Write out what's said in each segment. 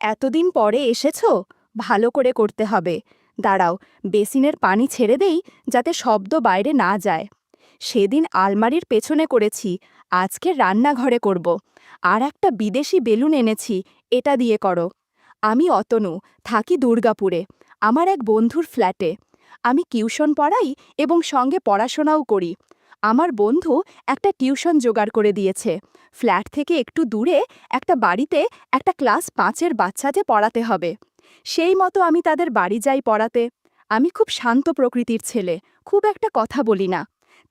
এতদিন পরে এসেছো? ভালো করে করতে হবে। দাঁড়াও, বেসিনের পানি ছেড়ে দেই যাতে শব্দ বাইরে না যায়। সেদিন আলমারির পেছনে করেছি, আজকে রান্নাঘরে করব। আর একটা বিদেশি বেলুন এনেছি, এটা দিয়ে করো। আমি অতনু, থাকি দুর্গাপুরে। আমার এক বন্ধুর ফ্ল্যাটে। আমি টিউশন পড়াই এবং সঙ্গে পড়াশোনাও করি। আমার বন্ধু একটা টিউশন জোগাড় করে দিয়েছে। ফ্ল্যাট থেকে একটু দূরে একটা বাড়িতে একটা ক্লাস 5-এর বাচ্চাকে পড়াতে হবে। সেই মতো আমি তাদের বাড়ি যাই পড়াতে। আমি খুব শান্ত প্রকৃতির ছেলে, খুব একটা কথা বলি না।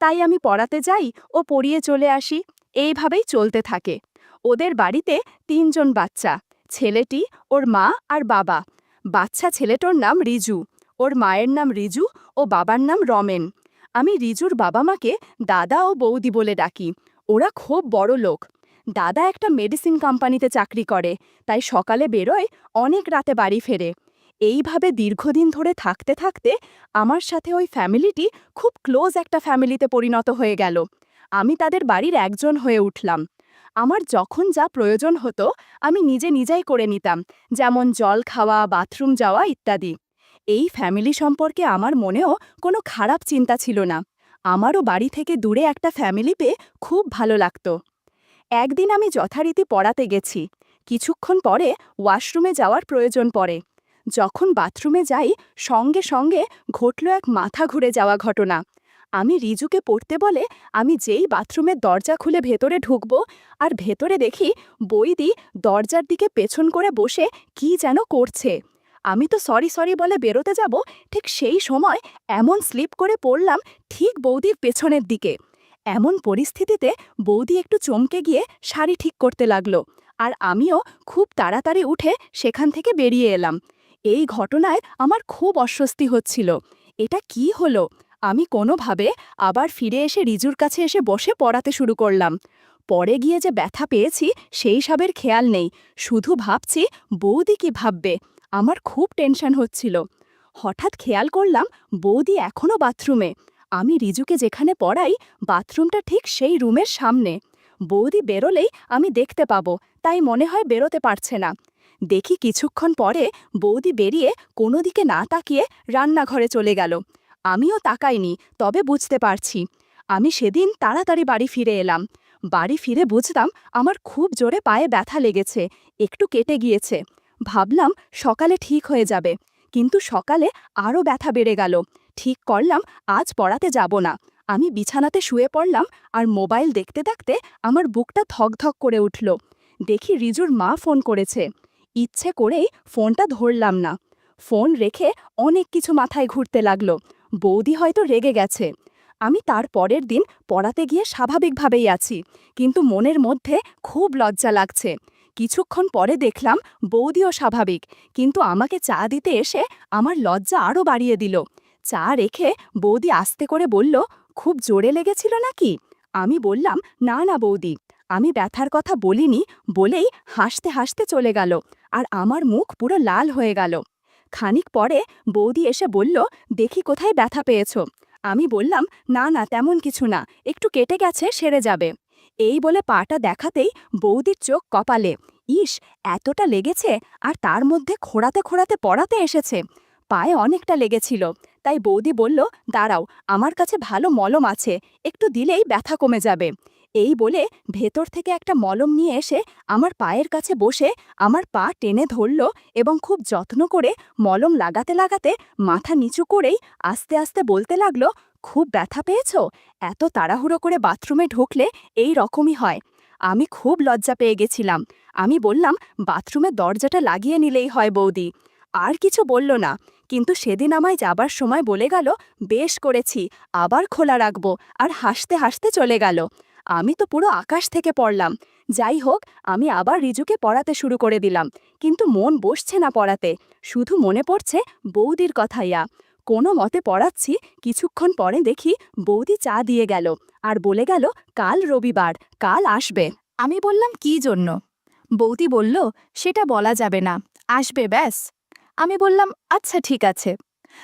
তাই আমি পড়াতে যাই ও পড়িয়ে চলে আসি। এইভাবেই চলতে থাকে। ওদের বাড়িতে 3 জন বাচ্চা, ছেলেটি, ওর মা আর বাবা। বাচ্চা ছেলেটার নাম রিজু, ওর মায়ের নাম রিজু ও বাবার নাম রমেন। আমি রিজুর বাবা মাকে দাদা ও বৌদি বলে ডাকি। ওরা খুব বড় লোক। দাদা একটা মেডিসিন কোম্পানিতে চাকরি করে, তাই সকালে বেরোয়, অনেক রাতে বাড়ি ফেরে। এইভাবে দীর্ঘদিন ধরে থাকতে থাকতে আমার সাথে ওই ফ্যামিলিটি খুব ক্লোজ একটা ফ্যামিলিতে পরিণত হয়ে গেল। আমি তাদের বাড়ির একজন হয়ে উঠলাম। আমার যখন যা প্রয়োজন হতো আমি নিজে নিজেই করে নিতাম, যেমন জল খাওয়া, বাথরুম যাওয়া ইত্যাদি। এই ফ্যামিলি সম্পর্কে আমার মনেও কোনো খারাপ চিন্তা ছিল না। আমারও বাড়ি থেকে দূরে একটা ফ্যামিলি পেয়ে খুব ভালো লাগতো। একদিন আমি যথারীতি পড়াতে গেছি। কিছুক্ষণ পরে ওয়াশরুমে যাওয়ার প্রয়োজন পড়ে। যখন বাথরুমে যাই, সঙ্গে সঙ্গে ঘটল এক মাথা ঘুরে যাওয়া ঘটনা। আমি রিজুকে পড়তে বলে আমি যেই বাথরুমের দরজা খুলে ভেতরে ঢুকব, আর ভেতরে দেখি বৈদি দরজার দিকে পেছন করে বসে কি যেন করছে। আমি তো সরি সরি বলে বেরোতে যাব, ঠিক সেই সময় এমন স্লিপ করে পড়লাম ঠিক বৌদির পেছনের দিকে। এমন পরিস্থিতিতে বৌদি একটু চমকে গিয়ে শাড়ি ঠিক করতে লাগলো, আর আমিও খুব তাড়াতাড়ি উঠে সেখান থেকে বেরিয়ে এলাম। এই ঘটনায় আমার খুব অস্বস্তি হচ্ছিল। এটা কি হলো? আমি কোনোভাবে আবার ফিরে এসে রিজুর কাছে এসে বসে পড়াতে শুরু করলাম। পরে গিয়ে যে ব্যথা পেয়েছি সেই সবের খেয়াল নেই, শুধু ভাবছি বৌদি কি ভাববে। আমার খুব টেনশন হচ্ছিল। হঠাৎ খেয়াল করলাম বৌদি এখনও বাথরুমে। আমি রিজুকে যেখানে পড়াই, বাথরুমটা ঠিক সেই রুমের সামনে। বৌদি বেরোলেই আমি দেখতে পাবো, তাই মনে হয় বেরোতে পারছে না। দেখি কিছুক্ষণ পরে বৌদি বেরিয়ে কোনো দিকে না তাকিয়ে রান্নাঘরে চলে গেল। আমিও তাকাইনি, তবে বুঝতে পারছি। আমি সেদিন তাড়াতাড়ি বাড়ি ফিরে এলাম। বাড়ি ফিরে বুঝলাম আমার খুব জোরে পায়ে ব্যথা লেগেছে, একটু কেটে গিয়েছে। ভাবলাম সকালে ঠিক হয়ে যাবে, কিন্তু সকালে আরও ব্যথা বেড়ে গেল। ঠিক করলাম আজ পড়াতে যাব না। আমি বিছানাতে শুয়ে পড়লাম, আর মোবাইল দেখতে দেখতে আমার বুকটা থকথক করে উঠল। দেখি রিজুর মা ফোন করেছে। ইচ্ছে করেই ফোনটা ধরলাম না। ফোন রেখে অনেক কিছু মাথায় ঘুরতে লাগলো। বৌদি হয়তো রেগে গেছে। আমি তার পরের দিন পড়াতে গিয়ে স্বাভাবিকভাবেই আছি, কিন্তু মনের মধ্যে খুব লজ্জা লাগছে। কিছুক্ষণ পরে দেখলাম বৌদিও স্বাভাবিক, কিন্তু আমাকে চা দিতে এসে আমার লজ্জা আরও বাড়িয়ে দিল। চা রেখে বৌদি আস্তে করে বলল, খুব জোরে লেগেছিল নাকি? আমি বললাম, না না বৌদি, আমি ব্যথার কথা বলিনি, বলেই হাসতে হাসতে চলে গেল, আর আমার মুখ পুরো লাল হয়ে গেল। খানিক পরে বৌদি এসে বলল, দেখি কোথায় ব্যথা পেয়েছ? আমি বললাম, না না তেমন কিছু না, একটু কেটে গেছে, সেরে যাবে। এই বলে পাটা দেখাতেই বৌদির চোখ কপালে। ইস, এতটা লেগেছে, আর তার মধ্যে খোঁড়াতে খোঁড়াতে পড়াতে এসেছে। পায়ে অনেকটা লেগেছিল, তাই বৌদি বলল, দাঁড়াও, আমার কাছে ভালো মলম আছে, একটু দিলেই ব্যথা কমে যাবে। এই বলে ভেতর থেকে একটা মলম নিয়ে এসে আমার পায়ের কাছে বসে আমার পা টেনে ধরল, এবং খুব যত্ন করে মলম লাগাতে লাগাতে মাথা নিচু করেই আস্তে আস্তে বলতে লাগলো, খুব ব্যথা পেয়েছ? এত তাড়াহুড়ো করে বাথরুমে ঢুকলে এই রকমই হয়। আমি খুব লজ্জা পেয়ে গেছিলাম। আমি বললাম, বাথরুমের দরজাটা লাগিয়ে নিলেই হয় বৌদি। আর কিছু বলল না, কিন্তু সেদিন আমায় যাবার সময় বলে গেল, বেশ করেছি, আবার খোলা রাখবো, আর হাসতে হাসতে চলে গেল। আমি তো পুরো আকাশ থেকে পড়লাম। যাই হোক, আমি আবার রিজুকে পড়াতে শুরু করে দিলাম, কিন্তু মন বসছে না পড়াতে, শুধু মনে পড়ছে বৌদির কথাইয়া। কোনো মতে পড়াচ্ছি, কিছুক্ষণ পরে দেখি বৌদি চা দিয়ে গেল, আর বলে গেল, কাল রবিবার, কাল আসবে। আমি বললাম, কি জন্য? বৌদি বলল, সেটা বলা যাবে না, আসবে ব্যাস। আমি বললাম, আচ্ছা ঠিক আছে।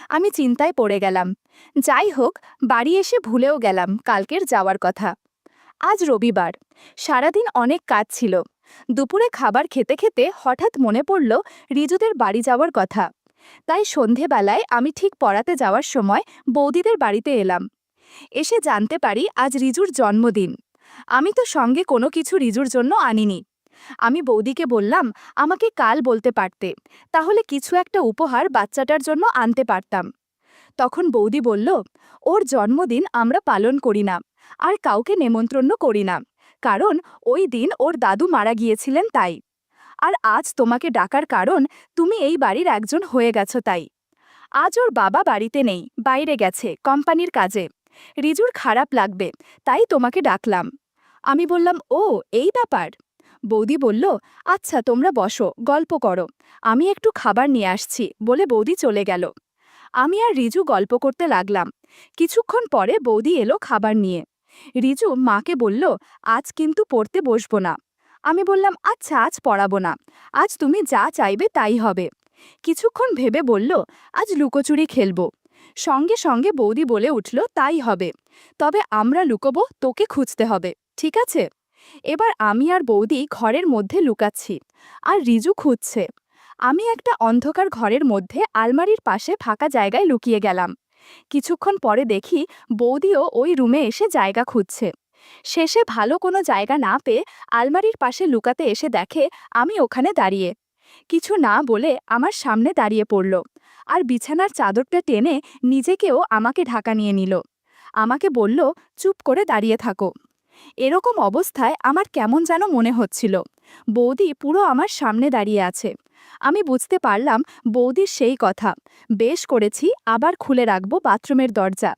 আমি চিন্তায় পড়ে গেলাম। যাই হোক, বাড়ি এসে ভুলেও গেলাম কালকের যাওয়ার কথা। আজ রবিবার, সারাদিন অনেক কাজ ছিল। দুপুরে খাবার খেতে খেতে হঠাৎ মনে পড়ল রিজুদের বাড়ি যাওয়ার কথা। তাই সন্ধেবেলায় আমি ঠিক পড়াতে যাওয়ার সময় বৌদিদের বাড়িতে এলাম। এসে জানতে পারি আজ রিজুর জন্মদিন। আমি তো সঙ্গে কোনো কিছু রিজুর জন্য আনিনি। আমি বৌদিকে বললাম, আমাকে কাল বলতে পারতে, তাহলে কিছু একটা উপহার বাচ্চাটার জন্য আনতে পারতাম। তখন বৌদি বলল, ওর জন্মদিন আমরা পালন করি না, আর কাউকে নেমন্ত্রণ করি না, কারণ ওই দিন ওর দাদু মারা গিয়েছিলেন তাই। আর আজ তোমাকে ডাকার কারণ তুমি এই বাড়ির একজন হয়ে গেছো তাই। আজ ওর বাবা বাড়িতে নেই, বাইরে গেছে কোম্পানির কাজে। রিজুর খারাপ লাগবে, তাই তোমাকে ডাকলাম। আমি বললাম, ও এই ব্যাপার। বৌদি বলল, আচ্ছা তোমরা বসো, গল্প করো, আমি একটু খাবার নিয়ে আসছি বলে বৌদি চলে গেল। আমি আর রিজু গল্প করতে লাগলাম। কিছুক্ষণ পরে বৌদি এলো খাবার নিয়ে। রিজু মাকে বলল, আজ কিন্তু পড়তে বসবো না। আমি বললাম, আচ্ছা আজ পড়াবো না, আজ তুমি যা চাইবে তাই হবে। কিছুক্ষণ ভেবে বলল, আজ লুকোচুরি খেলবো। সঙ্গে সঙ্গে বৌদি বলে উঠল, তাই হবে, তবে আমরা লুকোবো, তোকে খুঁজতে হবে, ঠিক আছে? এবার আমি আর বৌদি ঘরের মধ্যে লুকাচ্ছি, আর রিজু খুঁজছে। আমি একটা অন্ধকার ঘরের মধ্যে আলমারির পাশে ফাঁকা জায়গায় লুকিয়ে গেলাম। কিছুক্ষণ পরে দেখি বৌদিও ওই রুমে এসে জায়গা খুঁজছে। শেষে ভালো কোনো জায়গা না পেয়ে আলমারির পাশে লুকাতে এসে দেখে আমি ওখানে দাঁড়িয়ে। কিছু না বলে আমার সামনে দাঁড়িয়ে পড়ল, আর বিছানার চাদরটা টেনে নিজেকেও আমাকে ঢাকা নিয়ে নিল। আমাকে বলল, চুপ করে দাঁড়িয়ে থাকো। এরকম অবস্থায় আমার কেমন যেন মনে হচ্ছিল। বৌদি পুরো আমার সামনে দাঁড়িয়ে আছে। আমি বুঝতে পারলাম বৌদির সেই কথা, বেশ করেছি আবার খুলে রাখবো বাথরুমের দরজা।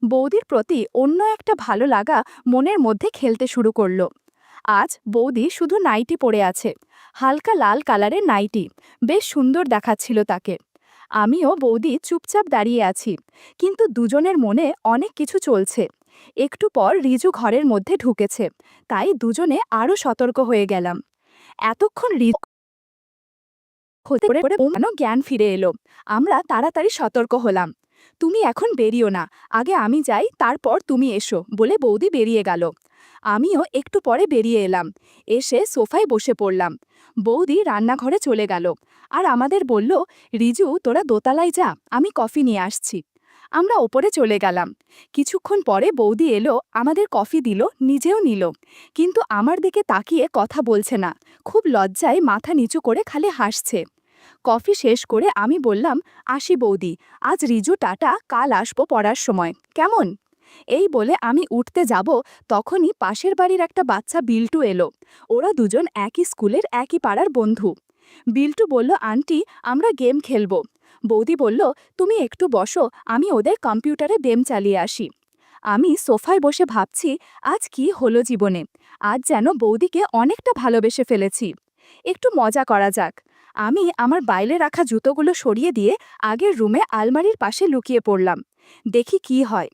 বৌদির প্রতি অন্য একটা ভালো লাগা মনের মধ্যে খেলতে শুরু করলো। আজ বৌদি শুধু নাইটি পরে আছে, হালকা লাল কালারের নাইটি, বেশ সুন্দর দেখাচ্ছিল তাকে। আমিও বৌদি চুপচাপ দাঁড়িয়ে আছি, কিন্তু দুজনের মনে অনেক কিছু চলছে। একটু পর রিজু ঘরের মধ্যে ঢুকেছে, তাই দুজনে আরও সতর্ক হয়ে গেলাম। এতক্ষণ রিজু হতে করে কেন জ্ঞান ফিরে এলো। আমরা তাড়াতাড়ি সতর্ক হলাম। তুমি এখন বেরিও না, আগে আমি যাই, তারপর তুমি এসো বলে বৌদি বেরিয়ে গেল। আমিও একটু পরে বেরিয়ে এলাম, এসে সোফায় বসে পড়লাম। বৌদি রান্নাঘরে চলে গেল, আর আমাদের বলল, রিজু তোরা দোতলায় যা, আমি কফি নিয়ে আসছি। আমরা ওপরে চলে গেলাম। কিছুক্ষণ পরে বৌদি এলো, আমাদের কফি দিল, নিজেও নিল, কিন্তু আমার দিকে তাকিয়ে কথা বলছে না, খুব লজ্জায় মাথা নিচু করে খালি হাসছে। কফি শেষ করে আমি বললাম, আসি বৌদি, আজ রিজু টাটা, কাল আসবো পড়ার সময়, কেমন? এই বলে আমি উঠতে যাব, তখনই পাশের বাড়ির একটা বাচ্চা বিল্টু এলো। ওরা দুজন একই স্কুলের একই পাড়ার বন্ধু। বিল্টু বলল, আন্টি আমরা গেম খেলবো। বৌদি বলল, তুমি একটু বসো, আমি ওদের কম্পিউটারে গেম চালিয়ে আসি। আমি সোফায় বসে ভাবছি, আজ কি হলো জীবনে, আজ যেন বৌদিকে অনেকটা ভালোবেসে ফেলেছি। একটু মজা করা যাক। আমি আমার বাইরে রাখা জুতোগুলো সরিয়ে দিয়ে আগের রুমে আলমারির পাশে লুকিয়ে পড়লাম, দেখি কি হয়।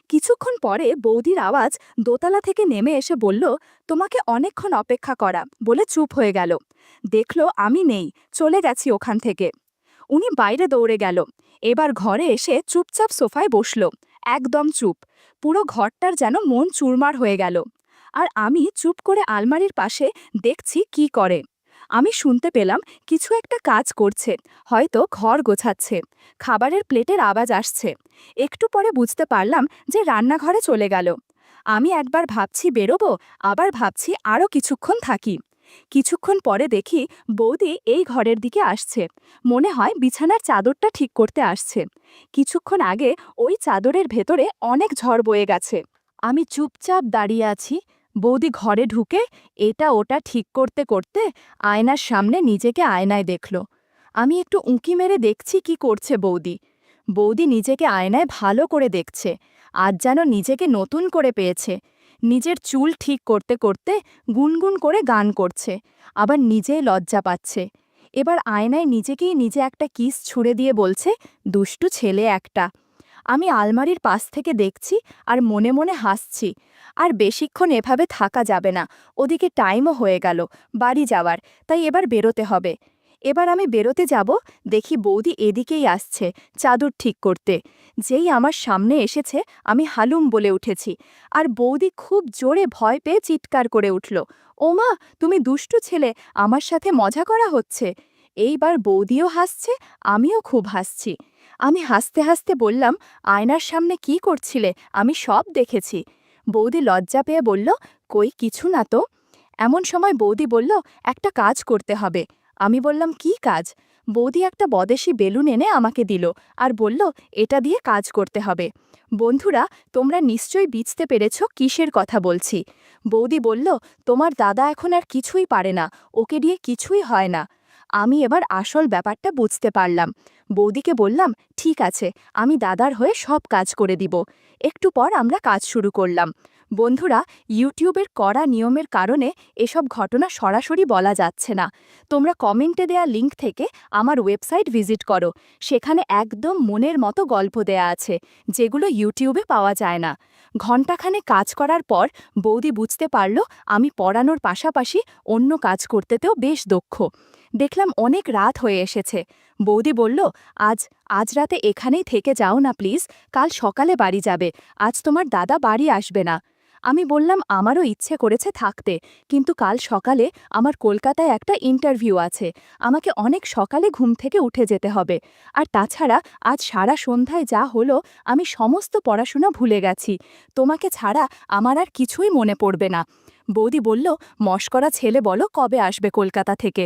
কিছুক্ষণ পরে বৌদির আওয়াজ দোতলা থেকে নেমে এসে বলল, তোমাকে অনেকক্ষণ অপেক্ষা করা, বলে চুপ হয়ে গেল। দেখলো আমি নেই, চলে গেছি ওখান থেকে। উনি বাইরে দৌড়ে গেল। এবার ঘরে এসে চুপচাপ সোফায় বসল, একদম চুপ। পুরো ঘরটার যেন মন চুরমার হয়ে গেল। আর আমি চুপ করে আলমারির পাশে দেখছি কি করে। আমি শুনতে পেলাম কিছু একটা কাজ করছে, হয়তো ঘর গোছাচ্ছে। খাবারের প্লেটের আওয়াজ আসছে। একটু পরে বুঝতে পারলাম যে রান্নাঘরে চলে গেল। আমি একবার ভাবছি বেরোবো, আবার ভাবছি আরও কিছুক্ষণ থাকি। কিছুক্ষণ পরে দেখি বৌদি এই ঘরের দিকে আসছে, মনে হয় বিছানার চাদরটা ঠিক করতে আসছে। কিছুক্ষণ আগে ওই চাদরের ভেতরে অনেক ঝড় বয়ে গেছে। আমি চুপচাপ দাঁড়িয়ে আছি। বৌদি ঘরে ঢুকে এটা ওটা ঠিক করতে করতে আয়নার সামনে নিজেকে আয়নায় দেখল। আমি একটু উঁকি মেরে দেখছি কি করছে বৌদি। বৌদি নিজেকে আয়নায় ভালো করে দেখছে, আজ যেন নিজেকে নতুন করে পেয়েছে। নিজের চুল ঠিক করতে করতে গুনগুন করে গান করছে, আবার নিজেই লজ্জা পাচ্ছে। এবার আয়নায় নিজেকেই নিজে একটা কিস ছুঁড়ে দিয়ে বলছে, দুষ্টু ছেলে একটা। আমি আলমারির পাশ থেকে দেখছি আর মনে মনে হাসছি। আর বেশিক্ষণ এভাবে থাকা যাবে না, ওদিকে টাইমও হয়ে গেল বাড়ি যাওয়ার, তাই এবার বেরোতে হবে। এবার আমি বেরোতে যাব, দেখি বৌদি এদিকেই আসছে চাদর ঠিক করতে। যেই আমার সামনে এসেছে আমি হালুম বলে উঠেছি, আর বৌদি খুব জোরে ভয় পেয়ে চিৎকার করে উঠল, ওমা, তুমি দুষ্টু ছেলে, আমার সাথে মজা করা হচ্ছে। এইবার বৌদিও হাসছে, আমিও খুব হাসছি। আমি হাসতে হাসতে বললাম, আয়নার সামনে কি করছিলে, আমি সব দেখেছি। বৌদি লজ্জা পেয়ে বলল, কই কিছু না তো। এমন সময় বৌদি বলল, একটা কাজ করতে হবে। আমি বললাম, কি কাজ? বৌদি একটা বদেশি বেলুন এনে আমাকে দিল আর বলল, এটা দিয়ে কাজ করতে হবে। বন্ধুরা, তোমরা নিশ্চয়ই বুঝতে পেরেছ কিসের কথা বলছি। বৌদি বলল, তোমার দাদা এখন আর কিছুই পারে না, ওকে দিয়ে কিছুই হয় না। আমি এবার আসল ব্যাপারটা বুঝতে পারলাম। বৌদিকে বললাম, ঠিক আছে, আমি দাদার হয়ে সব কাজ করে দিব। একটু পর আমরা কাজ শুরু করলাম। বন্ধুরা, ইউটিউবের কড়া নিয়মের কারণে এসব ঘটনা সরাসরি বলা যাচ্ছে না। তোমরা কমেন্টে দেয়া লিঙ্ক থেকে আমার ওয়েবসাইট ভিজিট করো, সেখানে একদম মনের মতো গল্প দেয়া আছে, যেগুলো ইউটিউবে পাওয়া যায় না। ঘণ্টাখানে কাজ করার পর বৌদি বুঝতে পারল আমি পড়ানোর পাশাপাশি অন্য কাজ করতেতেও বেশ দক্ষ। দেখলাম অনেক রাত হয়ে এসেছে। বৌদি বলল, আজ আজ রাতে এখানেই থেকে যাও না প্লিজ, কাল সকালে বাড়ি যাবে, আজ তোমার দাদা বাড়ি আসবে না। আমি বললাম, আমারও ইচ্ছে করেছে থাকতে, কিন্তু কাল সকালে আমার কলকাতায় একটা ইন্টারভিউ আছে, আমাকে অনেক সকালে ঘুম থেকে উঠে যেতে হবে। আর তাছাড়া আজ সারা সন্ধ্যায় যা হলো, আমি সমস্ত পড়াশোনা ভুলে গেছি, তোমাকে ছাড়া আমার আর কিছুই মনে পড়বে না। বৌদি বলল, মশকরা ছেলে, বলো কবে আসবে কলকাতা থেকে?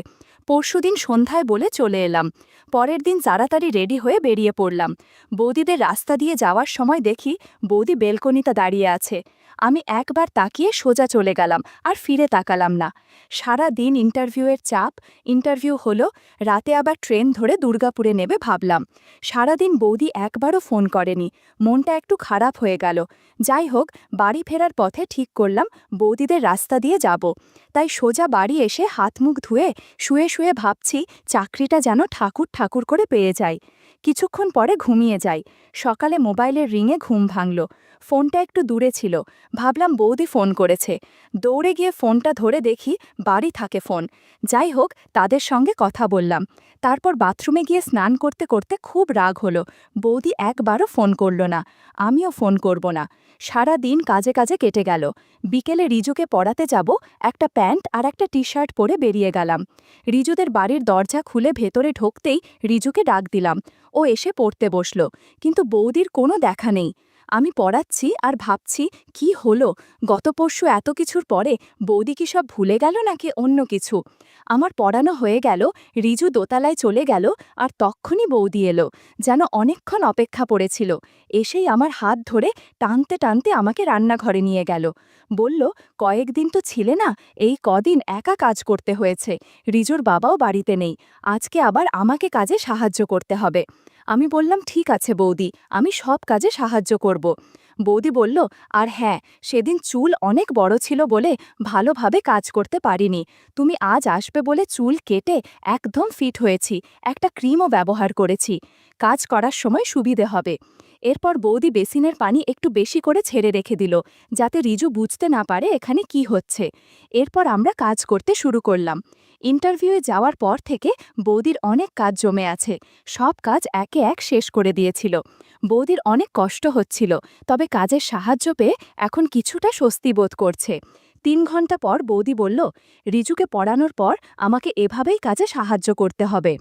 পরশুদিন সন্ধ্যায় বলে চলে এলাম। পরের দিন তাড়াতাড়ি রেডি হয়ে বেরিয়ে পড়লাম। বৌদিদের রাস্তা দিয়ে যাওয়ার সময় দেখি বৌদি বেলকনিতে দাঁড়িয়ে আছে। আমি একবার তাকিয়ে সোজা চলে গেলাম, আর ফিরে তাকালাম না। সারা দিন ইন্টারভিউয়ের চাপ, ইন্টারভিউ হলো, রাতে আবার ট্রেন ধরে দুর্গাপুরে নেবে ভাবলাম। সারাদিন বৌদি একবারও ফোন করেনি, মনটা একটু খারাপ হয়ে গেল। যাই হোক, বাড়ি ফেরার পথে ঠিক করলাম বৌদিদের রাস্তা দিয়ে যাব। তাই সোজা বাড়ি এসে হাত মুখ ধুয়ে শুয়ে শুয়ে ভাবছি চাকরিটা যেন ঠাকুর ঠাকুর করে পেয়ে যাই। কিছুক্ষণ পরে ঘুমিয়ে যাই। সকালে মোবাইলের রিংয়ে ঘুম ভাঙল। ফোনটা একটু দূরে ছিল, ভাবলাম বৌদি ফোন করেছে। দৌড়ে গিয়ে ফোনটা ধরে দেখি বাড়ি থাকে ফোন। যাই হোক, তাদের সঙ্গে কথা বললাম। তারপর বাথরুমে গিয়ে স্নান করতে করতে খুব রাগ হলো, বৌদি একবারও ফোন করল না, আমিও ফোন করব না। সারা দিন কাজে কাজে কেটে গেল। বিকেলে রিজুকে পড়াতে যাব, একটা প্যান্ট আর একটা টি শার্ট পরে বেরিয়ে গেলাম। রিজুদের বাড়ির দরজা খুলে ভেতরে ঢুকতেই রিজুকে ডাক দিলাম। ও এসে পড়তে বসল, কিন্তু বৌদির কোনো দেখা নেই। আমি পড়াচ্ছি আর ভাবছি, কি হলো, গত পরশু এত কিছুর পরে বৌদি কি সব ভুলে গেল নাকি অন্য কিছু। আমার পড়ানো হয়ে গেল, রিজু দোতলায় চলে গেল, আর তক্ষুনি বৌদি এলো, যেন অনেকক্ষণ অপেক্ষা পড়েছিল। এসেই আমার হাত ধরে টানতে টানতে আমাকে রান্নাঘরে নিয়ে গেল। বলল, কয়েকদিন তো ছিলে না, এই কদিন একা কাজ করতে হয়েছে, রিজুর বাবাও বাড়িতে নেই, আজকে আবার আমাকে কাজে সাহায্য করতে হবে। আমি বললাম, ঠিক আছে বৌদি, আমি সব কাজে সাহায্য করব। বৌদি বলল, আর হ্যাঁ, সেদিন চুল অনেক বড় ছিল বলে ভালোভাবে কাজ করতে পারিনি, তুমি আজ আসবে বলে চুল কেটে একদম ফিট হয়েছি, একটা ক্রিমও ব্যবহার করেছি, কাজ করার সময় সুবিধে হবে। এরপর বৌদি বেসিনের পানি একটু বেশি করে ছেড়ে রেখে দিল, যাতে রিজু বুঝতে না পারে এখানে কি হচ্ছে। এরপর আমরা কাজ করতে শুরু করলাম। ইন্টারভিউয়ে যাওয়ার পর থেকে বৌদির অনেক কাজ জমে আছে, সব কাজ একে এক শেষ করে দিয়েছিল। বৌদির অনেক কষ্ট হচ্ছিল, তবে কাজের সাহায্য পেয়ে এখন কিছুটা স্বস্তি বোধ করছে। 3 ঘন্টা পর বৌদি বলল, রিজুকে পড়ানোর পর আমাকে এভাবেই কাজে সাহায্য করতে হবে।